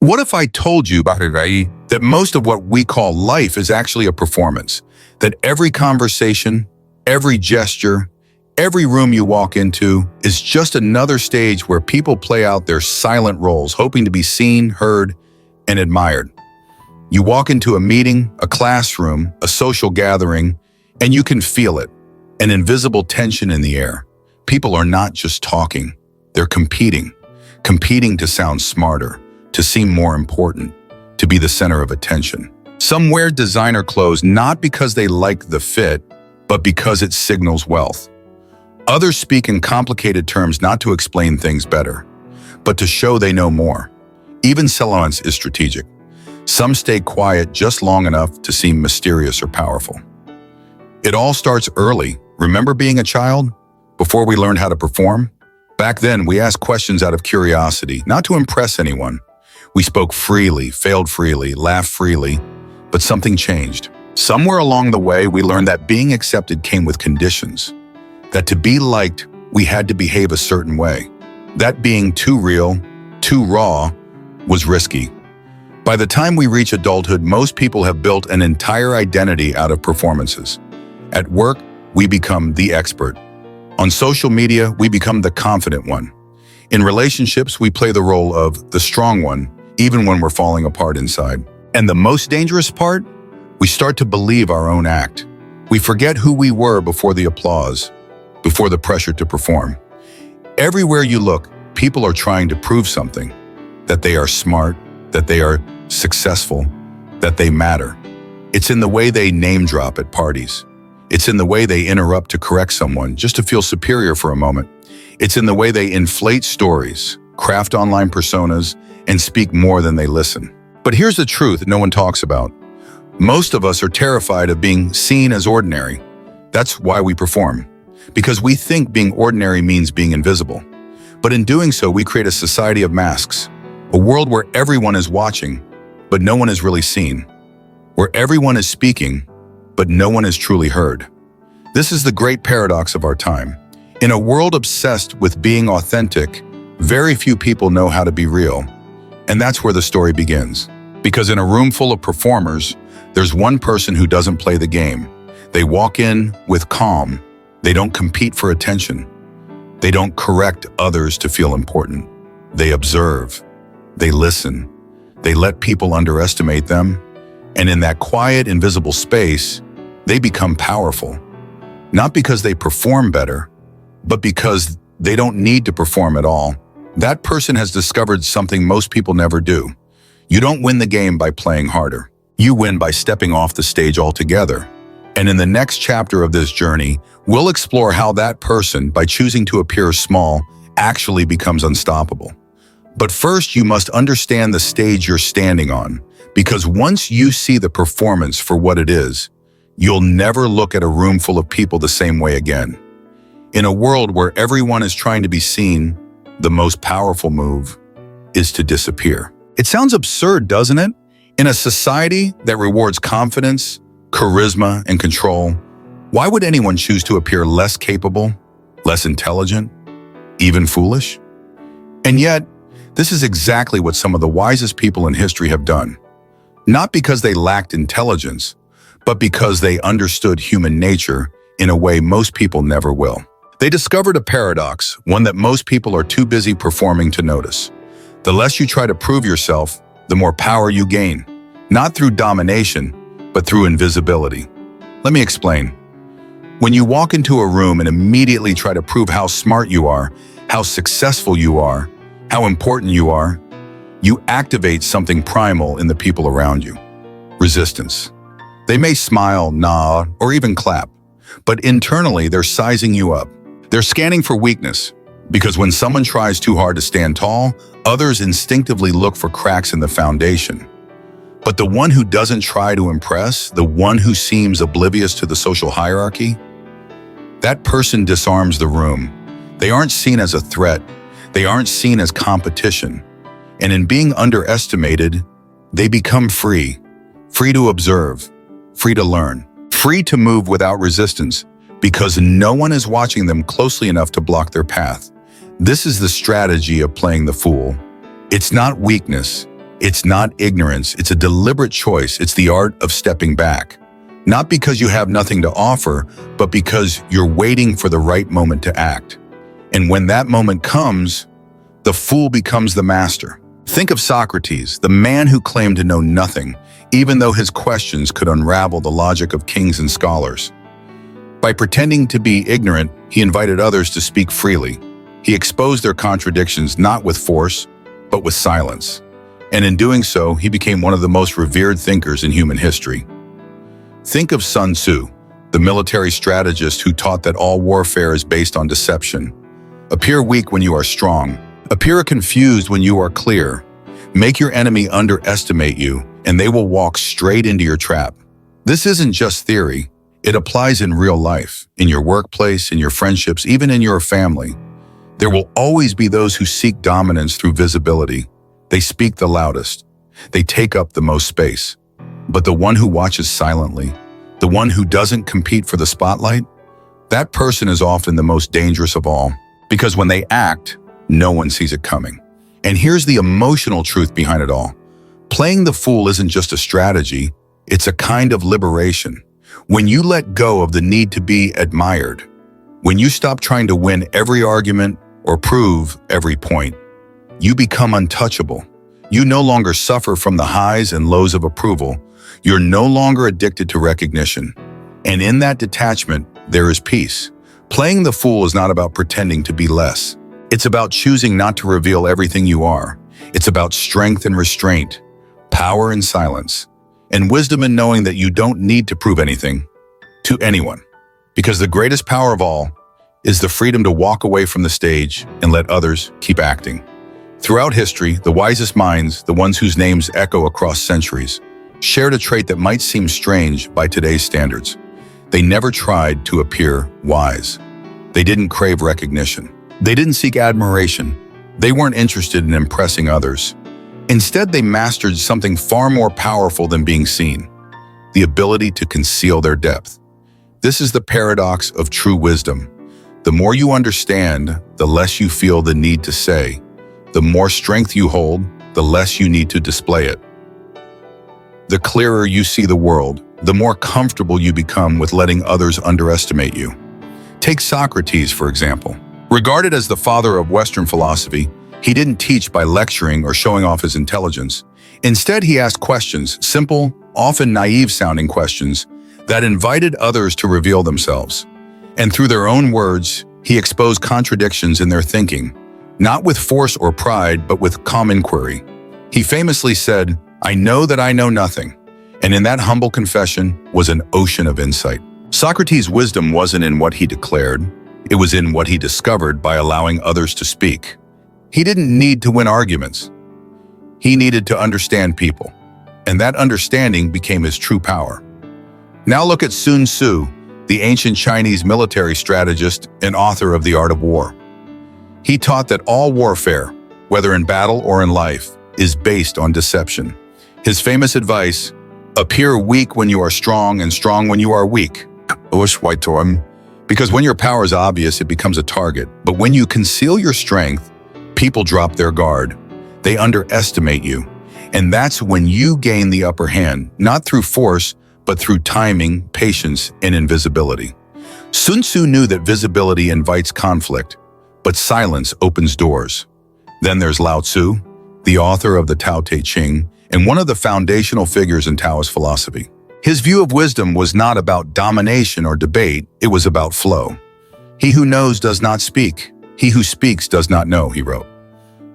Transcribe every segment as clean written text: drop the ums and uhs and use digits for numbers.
What if I told you, Bahrai, that most of what we call life is actually a performance? That every conversation, every gesture, every room you walk into is just another stage where people play out their silent roles, hoping to be seen, heard, and admired. You walk into a meeting, a classroom, a social gathering, and you can feel it, an invisible tension in the air. People are not just talking, they're competing to sound smarter, to seem more important, to be the center of attention. Some wear designer clothes not because they like the fit, but because it signals wealth. Others speak in complicated terms not to explain things better, but to show they know more. Even silence is strategic. Some stay quiet just long enough to seem mysterious or powerful. It all starts early. Remember being a child? Before we learned how to perform? Back then, we asked questions out of curiosity, not to impress anyone. We spoke freely, failed freely, laughed freely, but something changed. Somewhere along the way, we learned that being accepted came with conditions. That to be liked, we had to behave a certain way. That being too real, too raw, was risky. By the time we reach adulthood, most people have built an entire identity out of performances. At work, we become the expert. On social media, we become the confident one. In relationships, we play the role of the strong one, even when we're falling apart inside. And the most dangerous part? We start to believe our own act. We forget who we were before the applause, before the pressure to perform. Everywhere you look, people are trying to prove something, that they are smart, that they are successful, that they matter. It's in the way they name drop at parties. It's in the way they interrupt to correct someone just to feel superior for a moment. It's in the way they inflate stories, craft online personas, and speak more than they listen. But here's the truth no one talks about. Most of us are terrified of being seen as ordinary. That's why we perform. Because we think being ordinary means being invisible. But in doing so, we create a society of masks. A world where everyone is watching, but no one is really seen. Where everyone is speaking, but no one is truly heard. This is the great paradox of our time. In a world obsessed with being authentic, very few people know how to be real. And that's where the story begins. Because in a room full of performers, there's one person who doesn't play the game. They walk in with calm. They don't compete for attention. They don't correct others to feel important. They observe. They listen. They let people underestimate them. And in that quiet, invisible space, they become powerful. Not because they perform better, but because they don't need to perform at all. That person has discovered something most people never do. You don't win the game by playing harder. You win by stepping off the stage altogether. And in the next chapter of this journey, we'll explore how that person, by choosing to appear small, actually becomes unstoppable. But first, you must understand the stage you're standing on, because once you see the performance for what it is, you'll never look at a room full of people the same way again. In a world where everyone is trying to be seen, the most powerful move is to disappear. It sounds absurd, doesn't it? In a society that rewards confidence, charisma, and control, why would anyone choose to appear less capable, less intelligent, even foolish? And yet, this is exactly what some of the wisest people in history have done. Not because they lacked intelligence, but because they understood human nature in a way most people never will. They discovered a paradox, one that most people are too busy performing to notice. The less you try to prove yourself, the more power you gain, not through domination, but through invisibility. Let me explain. When you walk into a room and immediately try to prove how smart you are, how successful you are, how important you are, you activate something primal in the people around you. Resistance. They may smile, nod, or even clap, but internally they're sizing you up. They're scanning for weakness, because when someone tries too hard to stand tall, others instinctively look for cracks in the foundation. But the one who doesn't try to impress, the one who seems oblivious to the social hierarchy, that person disarms the room. They aren't seen as a threat. They aren't seen as competition. And in being underestimated, they become free. Free to observe, free to learn, free to move without resistance, because no one is watching them closely enough to block their path. This is the strategy of playing the fool. It's not weakness, It's not ignorance, it's a deliberate choice. It's the art of stepping back. Not because you have nothing to offer, but because you're waiting for the right moment to act. And when that moment comes, the fool becomes the master. Think of Socrates, the man who claimed to know nothing, even though his questions could unravel the logic of kings and scholars. By pretending to be ignorant, he invited others to speak freely. He exposed their contradictions not with force, but with silence. And in doing so, he became one of the most revered thinkers in human history. Think of Sun Tzu, the military strategist who taught that all warfare is based on deception. Appear weak when you are strong. Appear confused when you are clear. Make your enemy underestimate you, and they will walk straight into your trap. This isn't just theory. It applies in real life, in your workplace, in your friendships, even in your family. There will always be those who seek dominance through visibility. They speak the loudest. They take up the most space. But the one who watches silently, the one who doesn't compete for the spotlight, that person is often the most dangerous of all, because when they act, no one sees it coming. And here's the emotional truth behind it all. Playing the fool isn't just a strategy, it's a kind of liberation. When you let go of the need to be admired, when you stop trying to win every argument or prove every point, you become untouchable. You no longer suffer from the highs and lows of approval. You're no longer addicted to recognition. And in that detachment, there is peace. Playing the fool is not about pretending to be less. It's about choosing not to reveal everything you are. It's about strength and restraint, power and silence, and wisdom in knowing that you don't need to prove anything to anyone. Because the greatest power of all is the freedom to walk away from the stage and let others keep acting. Throughout history, the wisest minds, the ones whose names echo across centuries, shared a trait that might seem strange by today's standards. They never tried to appear wise. They didn't crave recognition. They didn't seek admiration. They weren't interested in impressing others. Instead, they mastered something far more powerful than being seen: the ability to conceal their depth. This is the paradox of true wisdom. The more you understand, the less you feel the need to say. The more strength you hold, the less you need to display it. The clearer you see the world, the more comfortable you become with letting others underestimate you. Take Socrates, for example. Regarded as the father of Western philosophy, he didn't teach by lecturing or showing off his intelligence. Instead, he asked questions, simple, often naive-sounding questions, that invited others to reveal themselves. And through their own words, he exposed contradictions in their thinking, not with force or pride, but with calm inquiry. He famously said, "I know that I know nothing," and in that humble confession was an ocean of insight. Socrates' wisdom wasn't in what he declared, it was in what he discovered by allowing others to speak. He didn't need to win arguments. He needed to understand people, and that understanding became his true power. Now look at Sun Tzu, the ancient Chinese military strategist and author of The Art of War. He taught that all warfare, whether in battle or in life, is based on deception. His famous advice, appear weak when you are strong and strong when you are weak. Because when your power is obvious, it becomes a target. But when you conceal your strength, people drop their guard. They underestimate you. And that's when you gain the upper hand, not through force, but through timing, patience, and invisibility. Sun Tzu knew that visibility invites conflict, but silence opens doors. Then there's Lao Tzu, the author of the Tao Te Ching, and one of the foundational figures in Taoist philosophy. His view of wisdom was not about domination or debate, it was about flow. He who knows does not speak. He who speaks does not know, he wrote.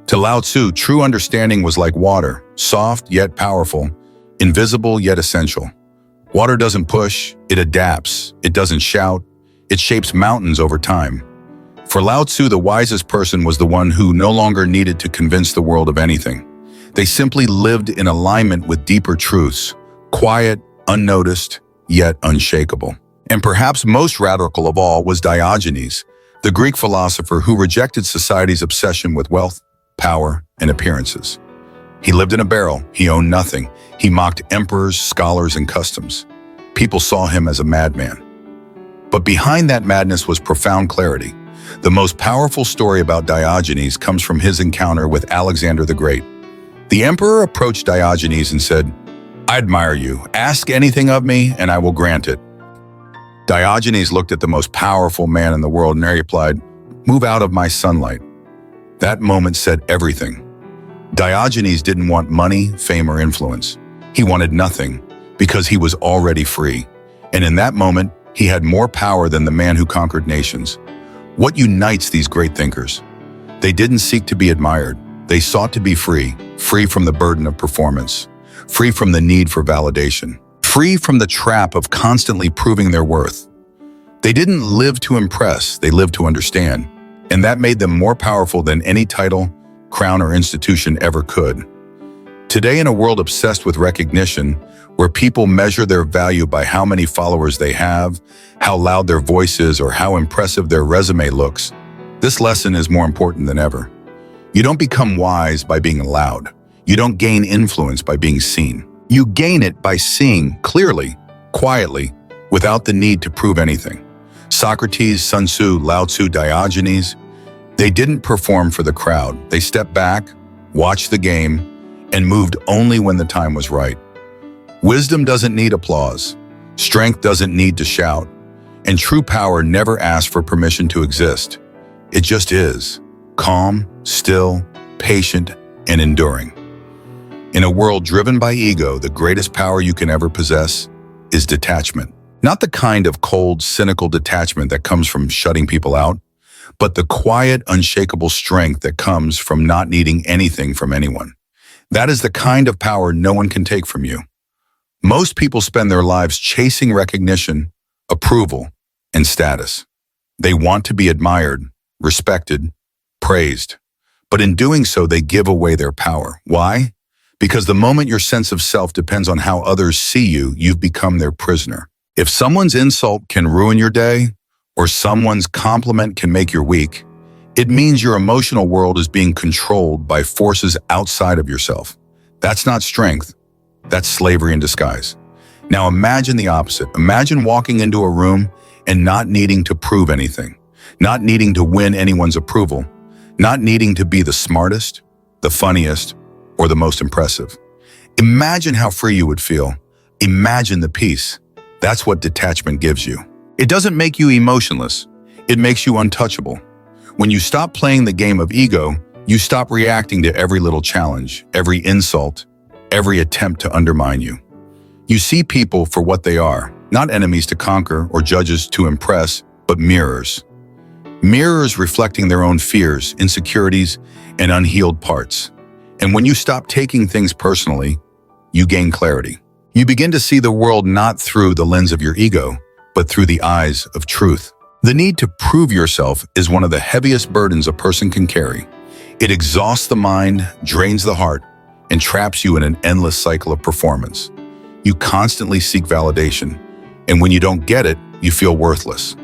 To Lao Tzu, true understanding was like water, soft yet powerful, invisible yet essential. Water doesn't push, it adapts. It doesn't shout, it shapes mountains over time. For Lao Tzu, the wisest person was the one who no longer needed to convince the world of anything. They simply lived in alignment with deeper truths, quiet, unnoticed, yet unshakable. And perhaps most radical of all was Diogenes, the Greek philosopher who rejected society's obsession with wealth, power, and appearances. He lived in a barrel, he owned nothing. He mocked emperors, scholars, and customs. People saw him as a madman. But behind that madness was profound clarity. The most powerful story about Diogenes comes from his encounter with Alexander the Great. The emperor approached Diogenes and said, "I admire you. Ask anything of me, and I will grant it." Diogenes looked at the most powerful man in the world and replied, "Move out of my sunlight." That moment said everything. Diogenes didn't want money, fame, or influence. He wanted nothing because he was already free. And in that moment, he had more power than the man who conquered nations. What unites these great thinkers? They didn't seek to be admired. They sought to be free, free from the burden of performance, free from the need for validation, free from the trap of constantly proving their worth. They didn't live to impress, they lived to understand. And that made them more powerful than any title, crown, or institution ever could. Today, in a world obsessed with recognition, where people measure their value by how many followers they have, how loud their voice is, or how impressive their resume looks, this lesson is more important than ever. You don't become wise by being loud. You don't gain influence by being seen. You gain it by seeing clearly, quietly, without the need to prove anything. Socrates, Sun Tzu, Lao Tzu, Diogenes, they didn't perform for the crowd. They stepped back, watched the game, and moved only when the time was right. Wisdom doesn't need applause. Strength doesn't need to shout. And true power never asks for permission to exist. It just is, calm, still, patient, and enduring. In a world driven by ego, the greatest power you can ever possess is detachment. Not the kind of cold, cynical detachment that comes from shutting people out, but the quiet, unshakable strength that comes from not needing anything from anyone. That is the kind of power no one can take from you. Most people spend their lives chasing recognition, approval, and status. They want to be admired, respected, praised. But in doing so, they give away their power. Why? Because the moment your sense of self depends on how others see you, you've become their prisoner. If someone's insult can ruin your day, or someone's compliment can make your week, it means your emotional world is being controlled by forces outside of yourself. That's not strength. That's slavery in disguise. Now imagine the opposite. Imagine walking into a room and not needing to prove anything, not needing to win anyone's approval, not needing to be the smartest, the funniest, or the most impressive. Imagine how free you would feel. Imagine the peace. That's what detachment gives you. It doesn't make you emotionless. It makes you untouchable. When you stop playing the game of ego, you stop reacting to every little challenge, every insult, every attempt to undermine you. You see people for what they are, not enemies to conquer or judges to impress, but mirrors. Mirrors reflecting their own fears, insecurities, and unhealed parts. And when you stop taking things personally, you gain clarity. You begin to see the world not through the lens of your ego, but through the eyes of truth. The need to prove yourself is one of the heaviest burdens a person can carry. It exhausts the mind, drains the heart, and traps you in an endless cycle of performance. You constantly seek validation, and when you don't get it, you feel worthless.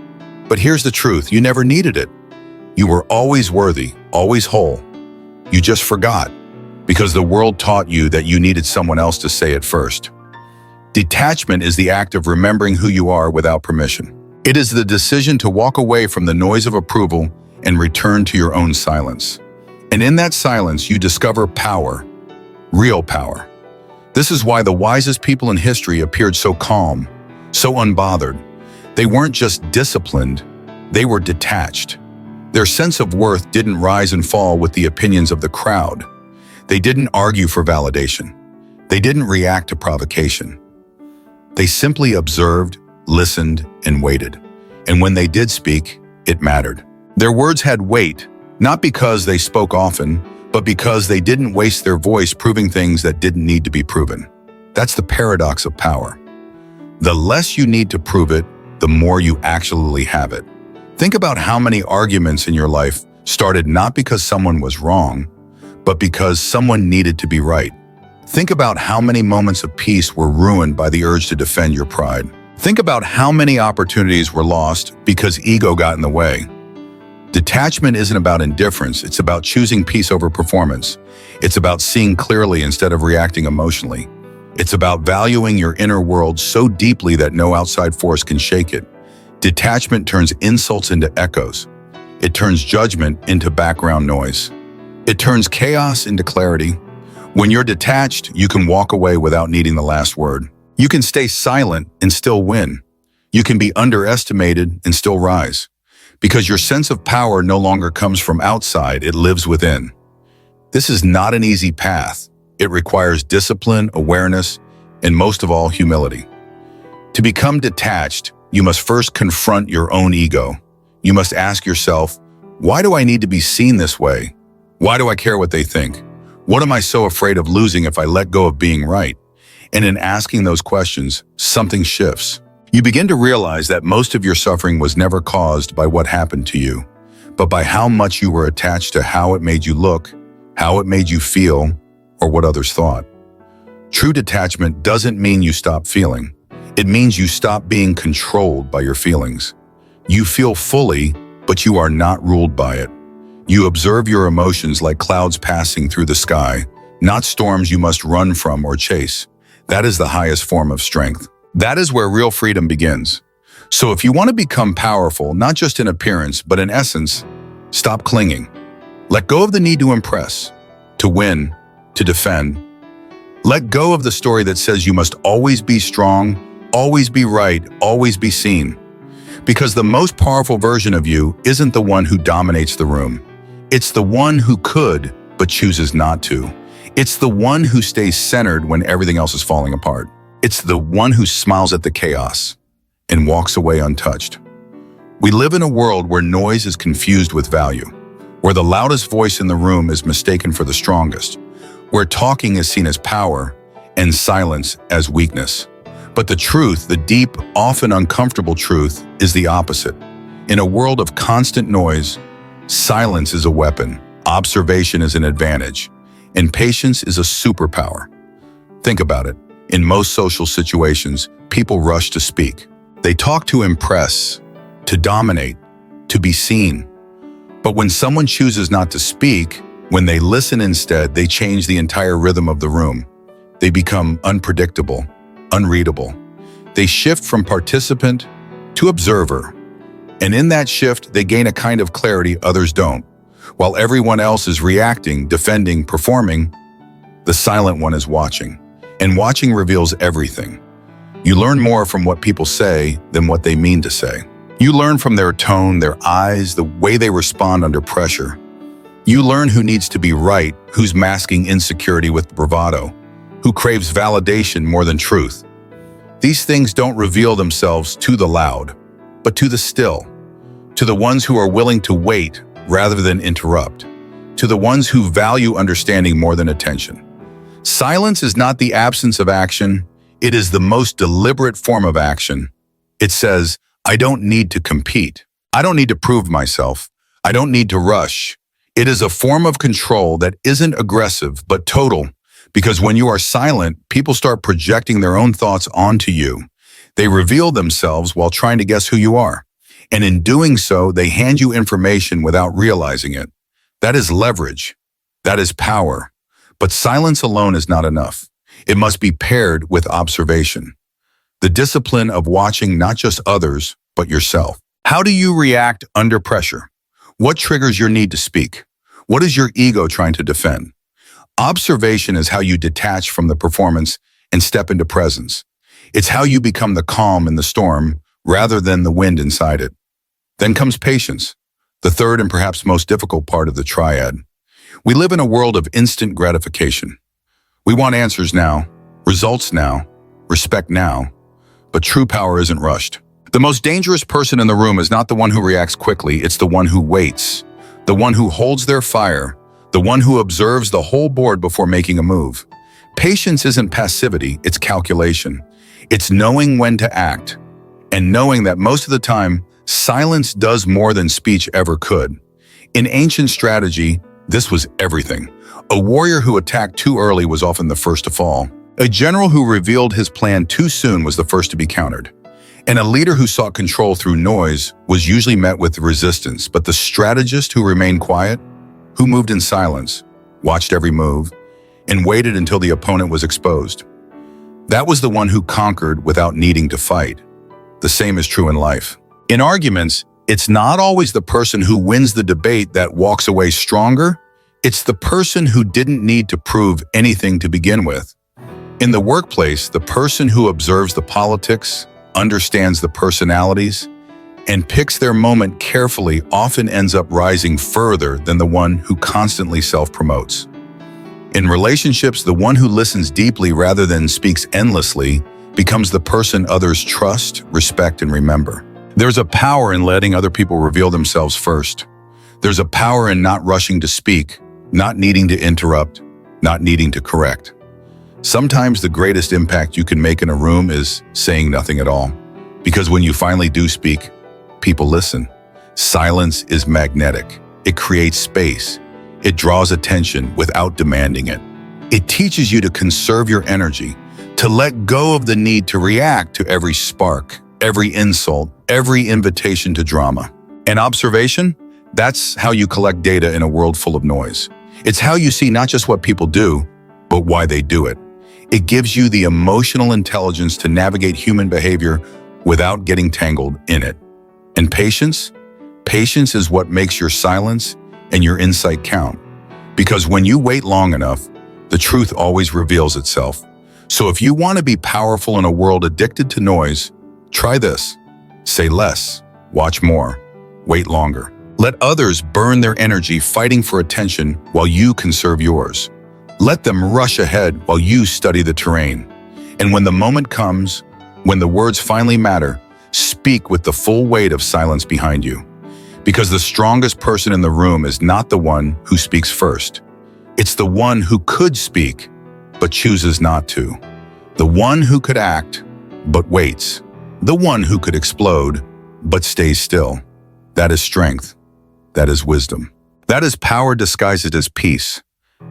But here's the truth, you never needed it. You were always worthy, always whole. You just forgot, because the world taught you that you needed someone else to say it first. Detachment is the act of remembering who you are without permission. It is the decision to walk away from the noise of approval and return to your own silence. And in that silence, you discover power, real power. This is why the wisest people in history appeared so calm, so unbothered. They weren't just disciplined, they were detached. Their sense of worth didn't rise and fall with the opinions of the crowd. They didn't argue for validation. They didn't react to provocation. They simply observed, listened, and waited. And when they did speak, it mattered. Their words had weight, not because they spoke often, but because they didn't waste their voice proving things that didn't need to be proven. That's the paradox of power. The less you need to prove it, the more you actually have it. Think about how many arguments in your life started not because someone was wrong, but because someone needed to be right. Think about how many moments of peace were ruined by the urge to defend your pride. Think about how many opportunities were lost because ego got in the way. Detachment isn't about indifference, it's about choosing peace over performance. It's about seeing clearly instead of reacting emotionally. It's about valuing your inner world so deeply that no outside force can shake it. Detachment turns insults into echoes. It turns judgment into background noise. It turns chaos into clarity. When you're detached, you can walk away without needing the last word. You can stay silent and still win. You can be underestimated and still rise. Because your sense of power no longer comes from outside, it lives within. This is not an easy path. It requires discipline, awareness, and most of all, humility. To become detached, you must first confront your own ego. You must ask yourself, why do I need to be seen this way? Why do I care what they think? What am I so afraid of losing if I let go of being right? And in asking those questions, something shifts. You begin to realize that most of your suffering was never caused by what happened to you, but by how much you were attached to how it made you look, how it made you feel, or what others thought. True detachment doesn't mean you stop feeling. It means you stop being controlled by your feelings. You feel fully, but you are not ruled by it. You observe your emotions like clouds passing through the sky, not storms you must run from or chase. That is the highest form of strength. That is where real freedom begins. So if you want to become powerful, not just in appearance, but in essence, stop clinging. Let go of the need to impress, to win, to defend. Let go of the story that says you must always be strong, always be right, always be seen. Because the most powerful version of you isn't the one who dominates the room. It's the one who could, but chooses not to. It's the one who stays centered when everything else is falling apart. It's the one who smiles at the chaos and walks away untouched. We live in a world where noise is confused with value, where the loudest voice in the room is mistaken for the strongest, where talking is seen as power and silence as weakness. But the truth, the deep, often uncomfortable truth, is the opposite. In a world of constant noise, silence is a weapon, observation is an advantage, and patience is a superpower. Think about it. In most social situations, people rush to speak. They talk to impress, to dominate, to be seen. But when someone chooses not to speak, when they listen instead, they change the entire rhythm of the room. They become unpredictable, unreadable. They shift from participant to observer. And in that shift, they gain a kind of clarity others don't. While everyone else is reacting, defending, performing, the silent one is watching. And watching reveals everything. You learn more from what people say than what they mean to say. You learn from their tone, their eyes, the way they respond under pressure. You learn who needs to be right, who's masking insecurity with bravado, who craves validation more than truth. These things don't reveal themselves to the loud, but to the still, to the ones who are willing to wait rather than interrupt, to the ones who value understanding more than attention. Silence is not the absence of action, it is the most deliberate form of action. It says, I don't need to compete. I don't need to prove myself. I don't need to rush. It is a form of control that isn't aggressive, but total. Because when you are silent, people start projecting their own thoughts onto you. They reveal themselves while trying to guess who you are. And in doing so, they hand you information without realizing it. That is leverage. That is power. But silence alone is not enough. It must be paired with observation. The discipline of watching not just others, but yourself. How do you react under pressure? What triggers your need to speak? What is your ego trying to defend? Observation is how you detach from the performance and step into presence. It's how you become the calm in the storm rather than the wind inside it. Then comes patience, the third and perhaps most difficult part of the triad. We live in a world of instant gratification. We want answers now, results now, respect now, but true power isn't rushed. The most dangerous person in the room is not the one who reacts quickly, it's the one who waits, the one who holds their fire, the one who observes the whole board before making a move. Patience isn't passivity, it's calculation. It's knowing when to act, and knowing that most of the time, silence does more than speech ever could. In ancient strategy, this was everything. A warrior who attacked too early was often the first to fall. A general who revealed his plan too soon was the first to be countered. And a leader who sought control through noise was usually met with resistance, but the strategist who remained quiet, who moved in silence, watched every move, and waited until the opponent was exposed. That was the one who conquered without needing to fight. The same is true in life. In arguments, it's not always the person who wins the debate that walks away stronger. It's the person who didn't need to prove anything to begin with. In the workplace, the person who observes the politics, understands the personalities, and picks their moment carefully often ends up rising further than the one who constantly self-promotes. In relationships, the one who listens deeply rather than speaks endlessly becomes the person others trust, respect, and remember. There's a power in letting other people reveal themselves first. There's a power in not rushing to speak, not needing to interrupt, not needing to correct. Sometimes the greatest impact you can make in a room is saying nothing at all. Because when you finally do speak, people listen. Silence is magnetic. It creates space. It draws attention without demanding it. It teaches you to conserve your energy, to let go of the need to react to every spark, every insult, every invitation to drama. And observation? That's how you collect data in a world full of noise. It's how you see not just what people do, but why they do it. It gives you the emotional intelligence to navigate human behavior without getting tangled in it. And patience? Patience is what makes your silence and your insight count. Because when you wait long enough, the truth always reveals itself. So if you want to be powerful in a world addicted to noise, try this. Say less, watch more, wait longer. Let others burn their energy fighting for attention while you conserve yours. Let them rush ahead while you study the terrain. And when the moment comes, when the words finally matter, speak with the full weight of silence behind you. Because the strongest person in the room is not the one who speaks first. It's the one who could speak, but chooses not to. The one who could act, but waits. The one who could explode, but stays still. That is strength. That is wisdom. That is power disguised as peace.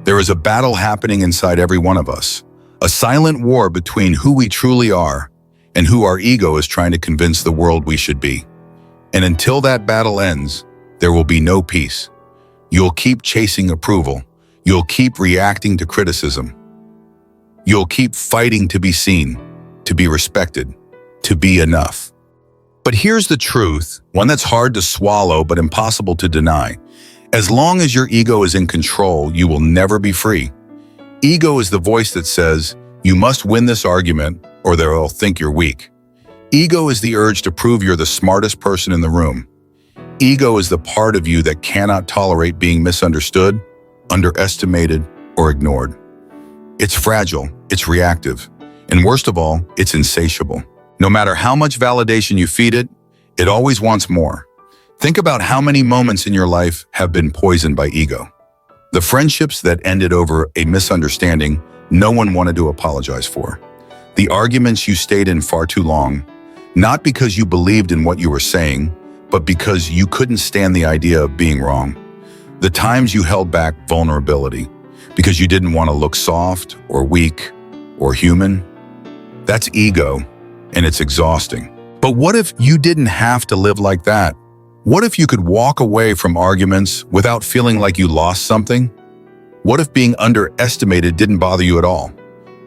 There is a battle happening inside every one of us. A silent war between who we truly are and who our ego is trying to convince the world we should be. And until that battle ends, there will be no peace. You'll keep chasing approval. You'll keep reacting to criticism. You'll keep fighting to be seen, to be respected, to be enough. But here's the truth, one that's hard to swallow but impossible to deny. As long as your ego is in control, you will never be free. Ego is the voice that says, you must win this argument or they'll think you're weak. Ego is the urge to prove you're the smartest person in the room. Ego is the part of you that cannot tolerate being misunderstood, underestimated, or ignored. It's fragile, it's reactive, and worst of all, it's insatiable. No matter how much validation you feed it, it always wants more. Think about how many moments in your life have been poisoned by ego. The friendships that ended over a misunderstanding no one wanted to apologize for. The arguments you stayed in far too long, not because you believed in what you were saying, but because you couldn't stand the idea of being wrong. The times you held back vulnerability because you didn't want to look soft or weak or human. That's ego, and it's exhausting. But what if you didn't have to live like that? What if you could walk away from arguments without feeling like you lost something? What if being underestimated didn't bother you at all?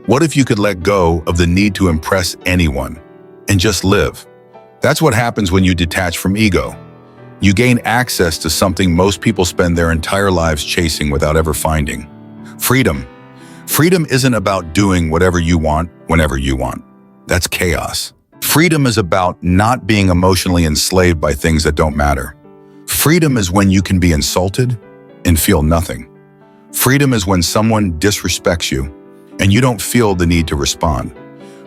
What if you could let go of the need to impress anyone and just live? That's what happens when you detach from ego. You gain access to something most people spend their entire lives chasing without ever finding. Freedom. Freedom isn't about doing whatever you want whenever you want. That's chaos. Freedom is about not being emotionally enslaved by things that don't matter. Freedom is when you can be insulted and feel nothing. Freedom is when someone disrespects you and you don't feel the need to respond.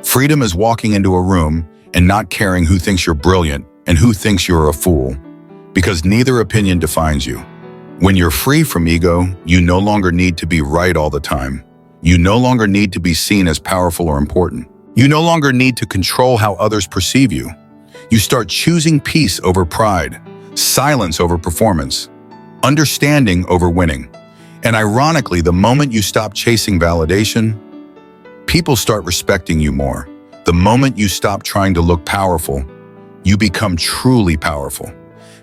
Freedom is walking into a room and not caring who thinks you're brilliant and who thinks you're a fool, because neither opinion defines you. When you're free from ego, you no longer need to be right all the time. You no longer need to be seen as powerful or important. You no longer need to control how others perceive you. You start choosing peace over pride, silence over performance, understanding over winning. And ironically, the moment you stop chasing validation, people start respecting you more. The moment you stop trying to look powerful, you become truly powerful.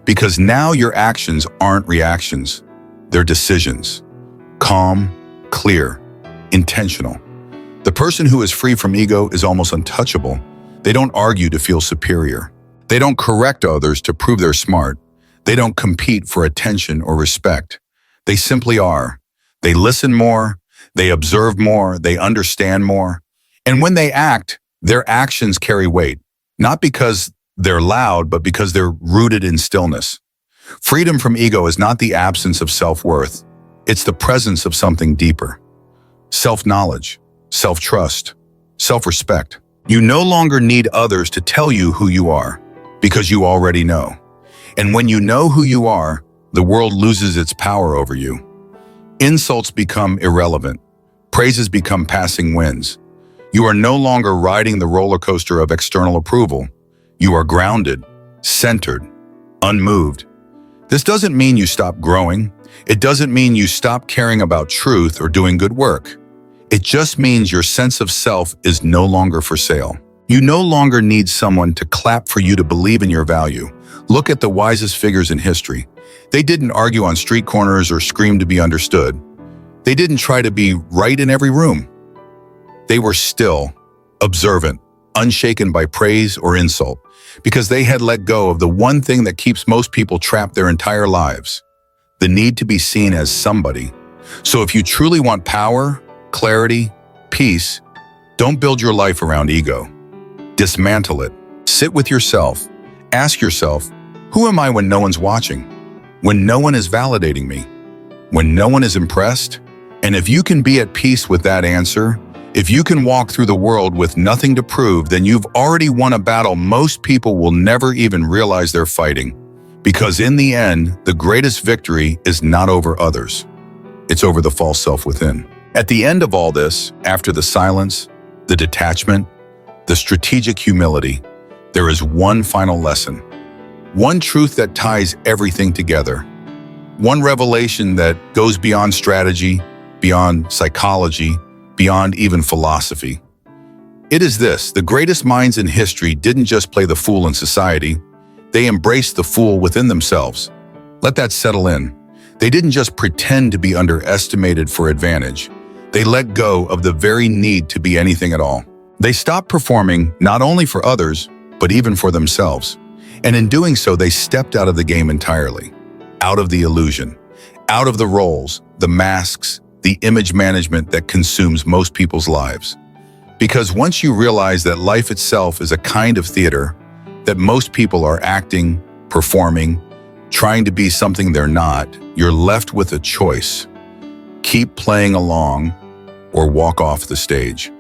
Because now your actions aren't reactions, they're decisions. Calm, clear, intentional. The person who is free from ego is almost untouchable. They don't argue to feel superior. They don't correct others to prove they're smart. They don't compete for attention or respect. They simply are. They listen more, they observe more, they understand more. And when they act, their actions carry weight, not because they're loud, but because they're rooted in stillness. Freedom from ego is not the absence of self-worth. It's the presence of something deeper. Self-knowledge, self-trust, self-respect. You no longer need others to tell you who you are, because you already know. And when you know who you are, the world loses its power over you. Insults become irrelevant. Praises become passing winds. You are no longer riding the roller coaster of external approval. You are grounded, centered, unmoved. This doesn't mean you stop growing. It doesn't mean you stop caring about truth or doing good work. It just means your sense of self is no longer for sale. You no longer need someone to clap for you to believe in your value. Look at the wisest figures in history. They didn't argue on street corners or scream to be understood. They didn't try to be right in every room. They were still, observant, unshaken by praise or insult, because they had let go of the one thing that keeps most people trapped their entire lives, the need to be seen as somebody. So if you truly want power, clarity, peace, don't build your life around ego. Dismantle it. Sit with yourself. Ask yourself, who am I when no one's watching? When no one is validating me? When no one is impressed? And if you can be at peace with that answer, if you can walk through the world with nothing to prove, then you've already won a battle most people will never even realize they're fighting. Because in the end, the greatest victory is not over others. It's over the false self within. At the end of all this, after the silence, the detachment, the strategic humility, there is one final lesson. One truth that ties everything together. One revelation that goes beyond strategy, beyond psychology, beyond even philosophy. It is this: the greatest minds in history didn't just play the fool in society, they embraced the fool within themselves. Let that settle in. They didn't just pretend to be underestimated for advantage. They let go of the very need to be anything at all. They stopped performing not only for others, but even for themselves. And in doing so, they stepped out of the game entirely, out of the illusion, out of the roles, the masks, the image management that consumes most people's lives. Because once you realize that life itself is a kind of theater, that most people are acting, performing, trying to be something they're not, you're left with a choice. Keep playing along or walk off the stage.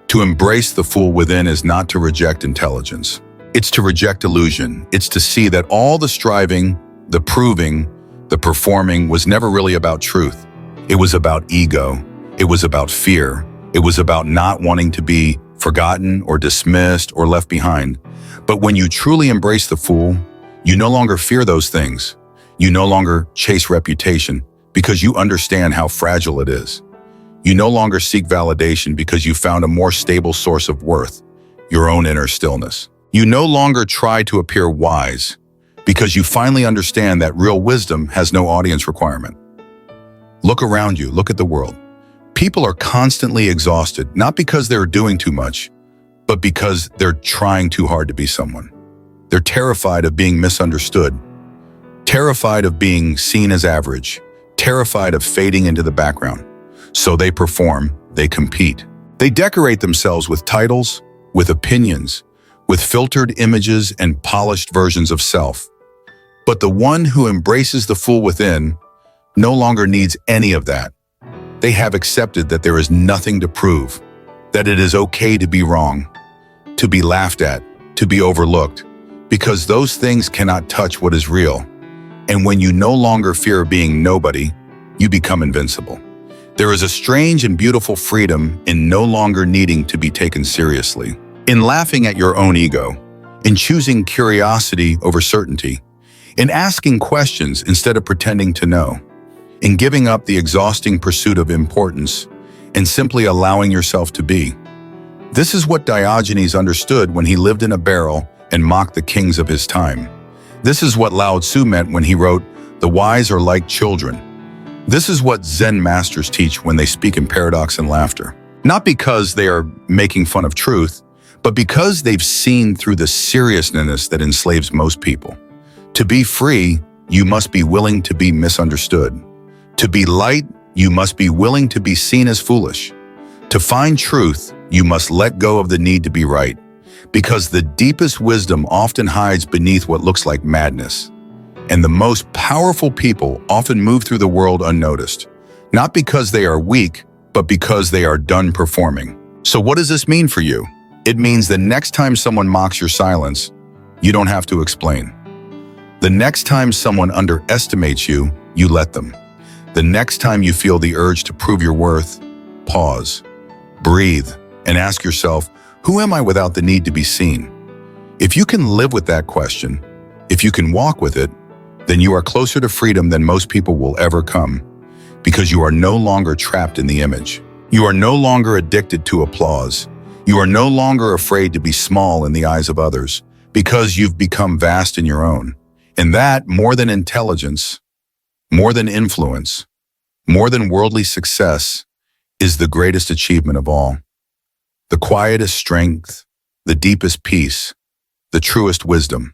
To embrace the fool within is not to reject intelligence. It's to reject illusion. It's to see that all the striving, the proving, the performing was never really about truth. It was about ego. It was about fear. It was about not wanting to be forgotten or dismissed or left behind. But when you truly embrace the fool, you no longer fear those things. You no longer chase reputation because you understand how fragile it is. You no longer seek validation because you found a more stable source of worth, your own inner stillness. You no longer try to appear wise because you finally understand that real wisdom has no audience requirement. Look around you, look at the world. People are constantly exhausted, not because they're doing too much, but because they're trying too hard to be someone. They're terrified of being misunderstood, terrified of being seen as average, terrified of fading into the background. So they perform, they compete. They decorate themselves with titles, with opinions, with filtered images and polished versions of self. But the one who embraces the fool within no longer needs any of that. They have accepted that there is nothing to prove, that it is okay to be wrong, to be laughed at, to be overlooked, because those things cannot touch what is real. And when you no longer fear being nobody, you become invincible. There is a strange and beautiful freedom in no longer needing to be taken seriously, in laughing at your own ego, in choosing curiosity over certainty, in asking questions instead of pretending to know, in giving up the exhausting pursuit of importance and simply allowing yourself to be. This is what Diogenes understood when he lived in a barrel and mocked the kings of his time. This is what Lao Tzu meant when he wrote, "The wise are like children." This is what Zen masters teach when they speak in paradox and laughter. Not because they are making fun of truth, but because they've seen through the seriousness that enslaves most people. To be free, you must be willing to be misunderstood. To be light, you must be willing to be seen as foolish. To find truth, you must let go of the need to be right, because the deepest wisdom often hides beneath what looks like madness. And the most powerful people often move through the world unnoticed, not because they are weak, but because they are done performing. So what does this mean for you? It means the next time someone mocks your silence, you don't have to explain. The next time someone underestimates you, you let them. The next time you feel the urge to prove your worth, pause, breathe, and ask yourself, who am I without the need to be seen? If you can live with that question, if you can walk with it, then you are closer to freedom than most people will ever come, because you are no longer trapped in the image. You are no longer addicted to applause. You are no longer afraid to be small in the eyes of others, because you've become vast in your own. And that, more than intelligence, more than influence, more than worldly success, is the greatest achievement of all. The quietest strength, the deepest peace, the truest wisdom.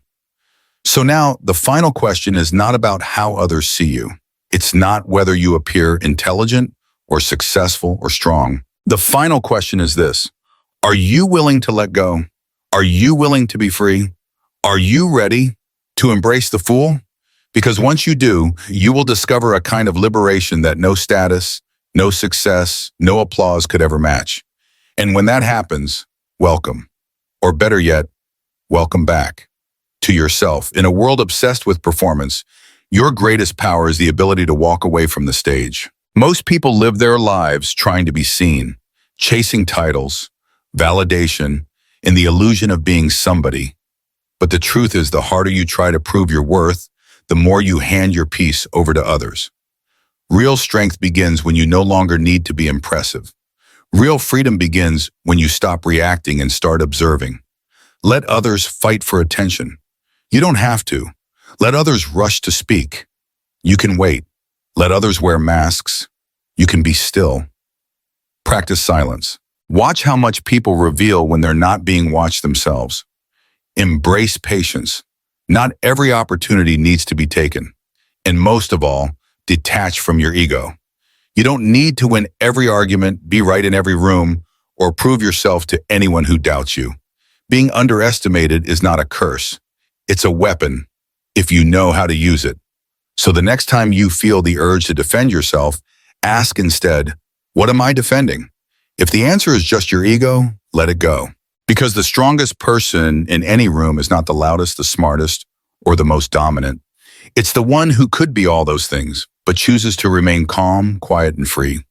So now, the final question is not about how others see you. It's not whether you appear intelligent or successful or strong. The final question is this: are you willing to let go? Are you willing to be free? Are you ready to embrace the fool? Because once you do, you will discover a kind of liberation that no status, no success, no applause could ever match. And when that happens, welcome. Or better yet, welcome back to yourself. In a world obsessed with performance, your greatest power is the ability to walk away from the stage. Most people live their lives trying to be seen, chasing titles, validation, and the illusion of being somebody. But the truth is, the harder you try to prove your worth, the more you hand your peace over to others. Real strength begins when you no longer need to be impressive. Real freedom begins when you stop reacting and start observing. Let others fight for attention. You don't have to. Let others rush to speak. You can wait. Let others wear masks. You can be still. Practice silence. Watch how much people reveal when they're not being watched themselves. Embrace patience. Not every opportunity needs to be taken. And most of all, detach from your ego. You don't need to win every argument, be right in every room, or prove yourself to anyone who doubts you. Being underestimated is not a curse. It's a weapon, if you know how to use it. So the next time you feel the urge to defend yourself, ask instead, what am I defending? If the answer is just your ego, let it go. Because the strongest person in any room is not the loudest, the smartest, or the most dominant. It's the one who could be all those things, but chooses to remain calm, quiet, and free.